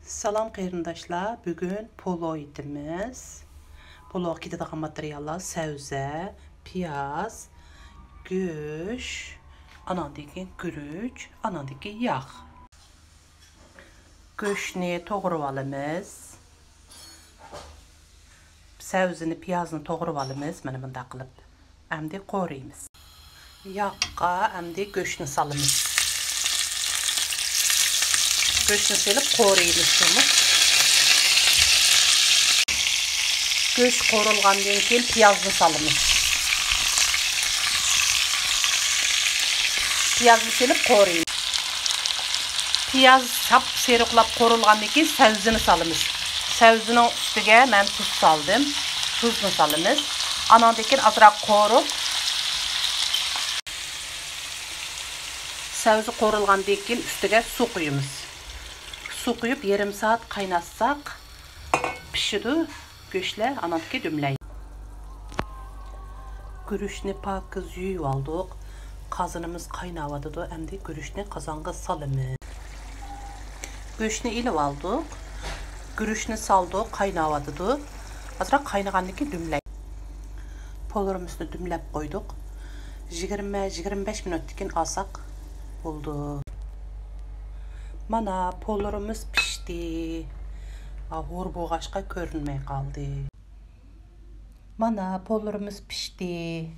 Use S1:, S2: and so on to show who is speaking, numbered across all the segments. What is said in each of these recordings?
S1: Salam qeyrindaşlar, bugün polo etimiz. Polo ketadigan materiallar səvzə, piyaz, göş, anandakı gürüç, anandakı yağ. Göşni toğrab alımız. Səvzini, piyazını toğrab alımız, mana bunda qılıb. Əmdi qoruyumuz. Yağqa əmdi göşni salımız. Göşni selip qoruyumuz. Göş qorulğandan keyin piyazını salımız. Piyazını selip qoruyumuz. Piyaz sap seriqlab qorulğandan keyin səvzini salımız. Səvzinin üstüge mən tuz saldım. Tuzunu salımız. Anandan azraq qorup səvzi qorulğandan keyin üstüge su qoyumuz. Su koyup yarım saat kaynatsak pişidi, göşler anadaki dümleyin. Gürüşni pakız yuyup aldık. Kazanımız kaynavadıdı. Hem de gürüşni kazanğa salımız. Göşni ilip aldık. Gürüşni saldık, kaynavadıdı. Azra kaynagandaki dümleyin. Polurumuzu dümlep koyduk. 20-25 minuttikin alsak oldu. Mana pollarımız pişti. Hor boğaçqa görünmey qaldı. Mana pollarımız pişti.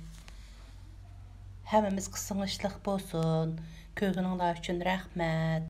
S1: Həmimiz qısınışlıq bolsun. Kögününlər üçün rəhmət.